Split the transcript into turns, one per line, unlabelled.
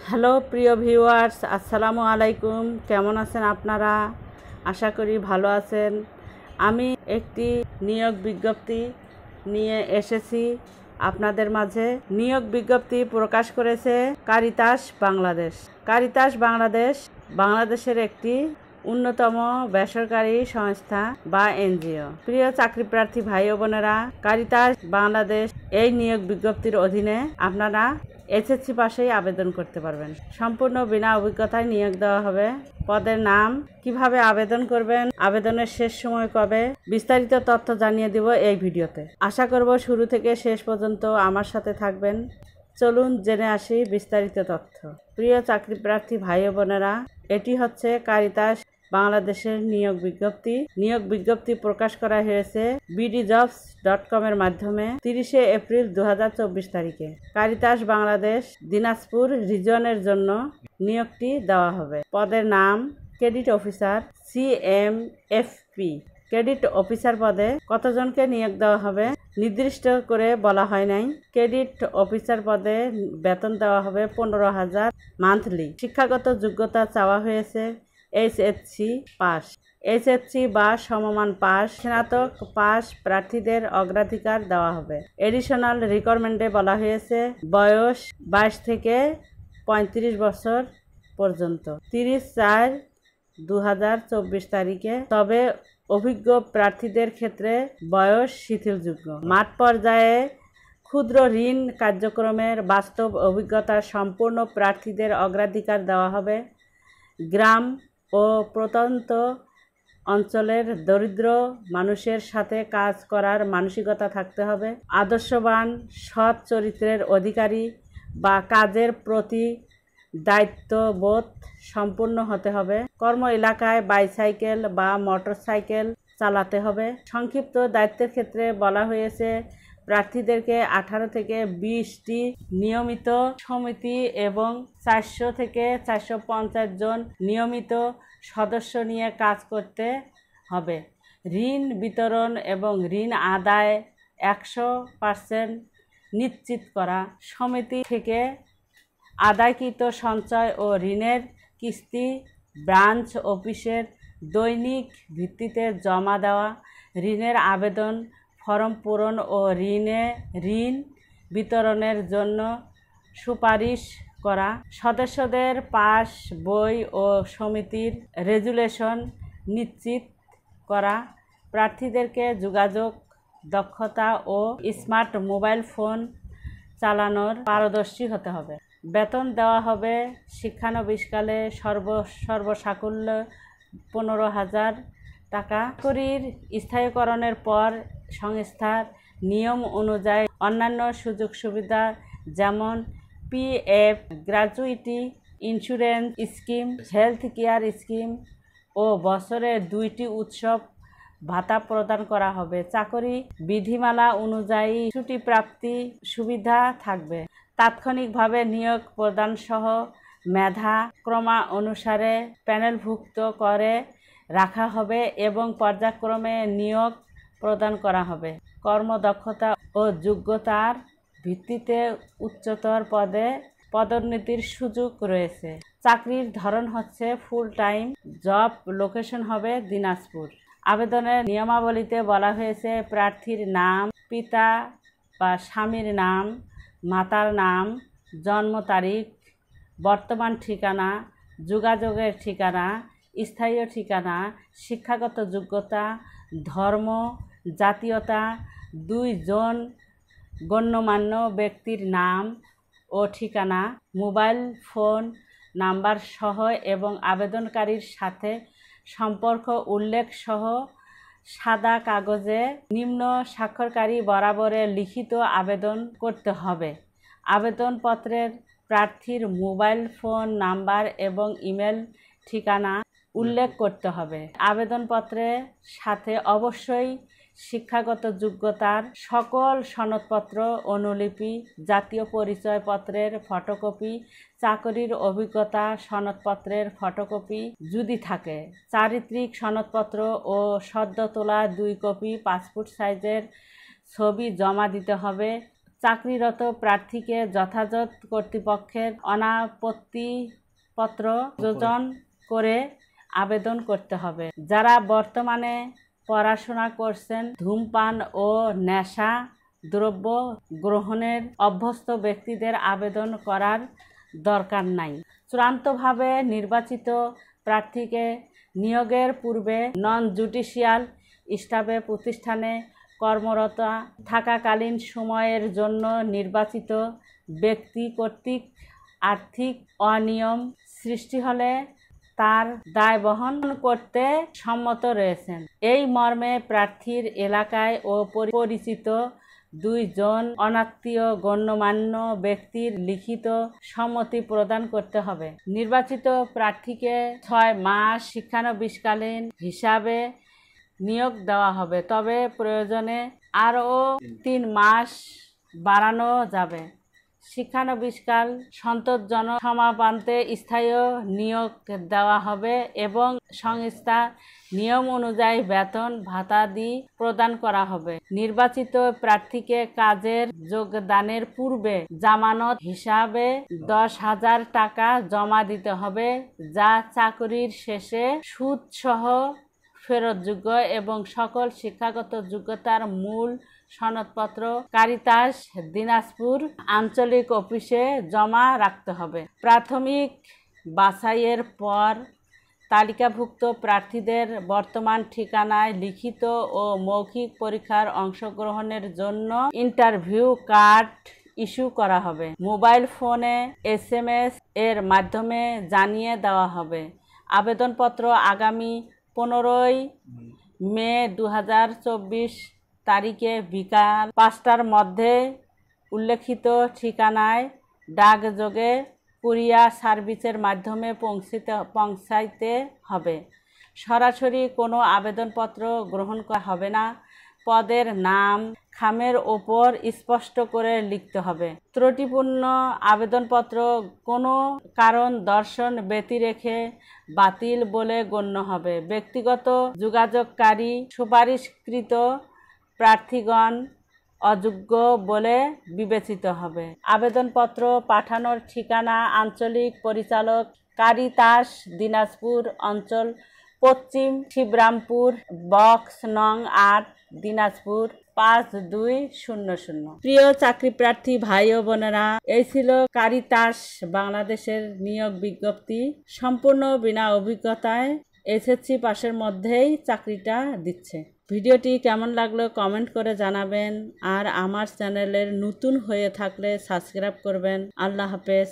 Hello প্রিয় viewers, আসসালামু আলাইকুম। কেমন আছেন আপনারা? আশা করি ভালো আছেন। আমি একটি নিয়োগ বিজ্ঞপ্তি নিয়ে এসেছি আপনাদের মাঝে। নিয়োগ বিজ্ঞপ্তি প্রকাশ করেছে কারিতাস বাংলাদেশ। কারিতাস বাংলাদেশ বাংলাদেশের একটি অন্যতম বেসরকারি সংস্থা বা এনজিও। প্রিয় চাকরি প্রার্থী ভাই ও বোনেরা, কারিতাস বাংলাদেশ এই নিয়োগ বিজ্ঞপ্তির অধীনে আপনারা এসএসসি পাশেই আবেদন করতে পারবেন। সম্পূর্ণ বিনা অভিজ্ঞতায় নিয়োগ দেওয়া হবে। পদের নাম, কিভাবে আবেদন করবেন, আবেদনের শেষ সময় কবে, বিস্তারিত তথ্য জানিয়ে দিব এই ভিডিওতে। আশা করব শুরু থেকে শেষ পর্যন্ত আমার সাথে থাকবেন। চলুন জেনে আসি বিস্তারিত তথ্য। প্রিয় চাকরি প্রার্থী ভাই ও বোনেরা, এটি হচ্ছে কারিতাস বাংলাদেশের নিয়োগ বিজ্ঞপ্তি। নিয়োগ বিজ্ঞপ্তি প্রকাশ করা হয়েছে bdjobs.com এর মাধ্যমে 30 এপ্রিল 2024 তারিখে। কারিতাস বাংলাদেশ দিনাজপুর রিজিয়নের জন্য নিয়োগটি দেওয়া হবে। পদের নাম credit officer CMFP। Credit officer পদে কতজনকে নিয়োগ দেওয়া হবে নির্দিষ্ট করে বলা হয় নাই। ক্রেডিট অফিসার পদে বেতন দেওয়া হবে 15,000 মান্থলি। শিক্ষাগত যোগ্যতা চাওয়া হয়েছে HSC পাস, HSC বা সমমান পাস, স্নাতক পাস প্রার্থীদের অগ্রাধিকার দেওয়া হবে। এডিশনাল রিকোয়ারমেন্টে বলা হয়েছে বয়স 22 থেকে 35 বছর পর্যন্ত, 30/4/2024 তারিখে। তবে অভিজ্ঞ প্রার্থীদের ক্ষেত্রে বয়স শিথিলযোগ্য। মাঠ পর্যায়ে ক্ষুদ্র ঋণ কার্যক্রমের বাস্তব অভিজ্ঞতা সম্পূর্ণ প্রার্থীদের অগ্রাধিকার দেওয়া হবে। গ্রাম ও প্রত্যন্ত অঞ্চলের দরিদ্র মানুষের সাথে কাজ করার মানসিকতা থাকতে হবে। আদর্শবান সৎ চরিত্রের অধিকারী বা কাজের প্রতি দায়িত্ববোধ সম্পূর্ণ হতে হবে। কর্ম এলাকায় বাইসাইকেল বা মোটরসাইকেল চালাতে হবে। সংক্ষিপ্ত দায়িত্বের ক্ষেত্রে বলা হয়েছে প্রার্থীদেরকে 18 থেকে 20টি নিয়মিত সমিতি এবং 400 থেকে 450 জন নিয়মিত সদস্য নিয়ে কাজ করতে হবে। ঋণ বিতরণ এবং ঋণ আদায় 100% নিশ্চিত করা। সমিতি থেকে আদায়কৃত সঞ্চয় ও ঋণের কিস্তি ব্রাঞ্চ অফিসের দৈনিক ভিত্তিতে জমা দেওয়া। ঋণের আবেদন ফরম পূরণ ও ঋণ বিতরণের জন্য সুপারিশ করা। সদস্যদের পাস বই ও সমিতির রেজুলেশন নিশ্চিত করা। প্রার্থীদেরকে যোগাযোগ দক্ষতা ও স্মার্ট মোবাইল ফোন চালানোর পারদর্শী হতে হবে। বেতন দেওয়া হবে শিক্ষানবিশকালে সর্বসাকুল্য 15,000 টাকা। চাকরির স্থায়ীকরণের পর সংস্থার নিয়ম অনুযায়ী অন্যান্য সুযোগ সুবিধা যেমন PF, gratuity, insurance scheme, health care scheme ও বছরে 2টি উৎসব ভাতা প্রদান করা হবে। চাকরি বিধিমালা অনুযায়ী ছুটি প্রাপ্তি সুবিধা থাকবে। তাৎক্ষণিকভাবে নিয়োগ প্রদানসহ মেধা ক্রমানুসারে প্যানেলভুক্ত করে রাখা হবে এবং পর্যায়ক্রমে নিয়োগ প্রদান করা হবে। কর্মদক্ষতা ও যোগ্যতার ভিত্তিতে উচ্চতর পদে পদোন্নতির সুযোগ রয়েছে। চাকরির ধরন হচ্ছে ফুল টাইম জব। লোকেশন হবে দিনাজপুর। আবেদনের নিয়মাবলীতে বলা হয়েছে প্রার্থীর নাম, পিতা বা স্বামীর নাম, মাতার নাম, জন্ম তারিখ, বর্তমান ঠিকানা, যোগাযোগের ঠিকানা, স্থায়ী ঠিকানা, শিক্ষাগত যোগ্যতা, ধর্ম, জাতীয়তা, 2 জন গণ্যমান্য ব্যক্তির নাম ও ঠিকানা, মোবাইল ফোন নাম্বার সহ এবং আবেদনকারীর সাথে সম্পর্ক উল্লেখ সহ সাদা কাগজে নিম্ন স্বাক্ষরকারী বরাবরে লিখিত আবেদন করতে হবে। আবেদনপত্রের প্রার্থীর মোবাইল ফোন নাম্বার এবং ইমেল ঠিকানা উল্লেখ করতে হবে। আবেদনপত্রের সাথে অবশ্যই শিক্ষাগত যোগ্যতার সকল সনদপত্র, অনুলিপি, জাতীয় পরিচয়পত্রের ফটোকপি, চাকরির অভিজ্ঞতা সনদপত্রের ফটোকপি যদি থাকে, চারিত্রিক সনদপত্র ও সদ্য তোলা 2 কপি পাসপোর্ট সাইজের ছবি জমা দিতে হবে। চাকরিরত প্রার্থীকে যথাযথ কর্তৃপক্ষের অনাপত্তিপত্র যোজন করে আবেদন করতে হবে। যারা বর্তমানে পড়াশোনা করছেন, ধূমপান ও নেশা দ্রব্য গ্রহণের অভ্যস্ত ব্যক্তিদের আবেদন করার দরকার নাই। চূড়ান্তভাবে নির্বাচিত প্রার্থীকে নিয়োগের পূর্বে নন জুডিশিয়াল স্টাফে প্রতিষ্ঠানে কর্মরত থাকাকালীন সময়ের জন্য নির্বাচিত ব্যক্তি কর্তৃক আর্থিক অনিয়ম সৃষ্টি হলে তার দায় বহন করতে সম্মত রয়েছেন। এই মর্মে প্রার্থীর এলাকায় ও পরিচিত 2 জন অনাত্মীয় গণ্যমান্য ব্যক্তির লিখিত সম্মতি প্রদান করতে হবে। নির্বাচিত প্রার্থীকে 6 মাস শিক্ষানবিশকালীন হিসাবে নিয়োগ দেওয়া হবে, তবে প্রয়োজনে আরও 3 মাস বাড়ানো যাবে। শিক্ষানবিশকাল সন্তোষজনক সমাপ্তিতে স্থায়ী নিয়োগ দেওয়া হবে এবং সংস্থা নিয়ম অনুযায়ী বেতন ভাতাদি প্রদান করা হবে। নির্বাচিত প্রার্থীকে কাজের যোগদানের পূর্বে জামানত হিসাবে 10,000 টাকা জমা দিতে হবে, যা চাকরির শেষে সুদসহ ফেরতযোগ্য এবং সকল শিক্ষাগত যোগ্যতার মূল সনদপত্র কারিতাস দিনাজপুর আঞ্চলিক অফিসে জমা রাখতে হবে। প্রাথমিক বাছাইয়ের পর তালিকাভুক্ত প্রার্থীদের বর্তমান ঠিকানায় লিখিত ও মৌখিক পরীক্ষার অংশগ্রহণের জন্য ইন্টারভিউ কার্ড ইস্যু করা হবে। মোবাইল ফোনে SMS এর মাধ্যমে জানিয়ে দেওয়া হবে। আবেদনপত্র আগামী 15 মে 2024 তারিখে বিকাল 5টার মধ্যে উল্লেখিত ঠিকানায় ডাকযোগে কুরিয়ার সার্ভিসের মাধ্যমে পৌঁছাইতে হবে। সরাসরি কোনো আবেদনপত্র গ্রহণ করা হবে না। পদের নাম খামের ওপর স্পষ্ট করে লিখতে হবে। ত্রুটিপূর্ণ আবেদনপত্র কোনো কারণ দর্শন ব্যতিরেকে বাতিল বলে গণ্য হবে। ব্যক্তিগত যোগাযোগকারী সুপারিশকৃত প্রার্থীগণ অযোগ্য বলে বিবেচিত হবে। আবেদনপত্র পাঠানোর ঠিকানা আঞ্চলিক পরিচালক কারিতাস দিনাজপুর অঞ্চল, পশ্চিম শিবরামপুর, বক্স নং 8, দিনাজপুর 5200। প্রিয় চাকরি প্রার্থী ভাই ও বোনেরা, এই ছিল কারিতাস বাংলাদেশের নিয়োগ বিজ্ঞপ্তি। সম্পূর্ণ বিনা অভিজ্ঞতায় SSC পাশের মধ্যেই চাকরিটা দিচ্ছে। ভিডিওটি কেমন লাগলো কমেন্ট করে জানাবেন, আর আমার চ্যানেলের নতুন হয়ে থাকলে সাবস্ক্রাইব করবেন। আল্লাহ হাফেজ।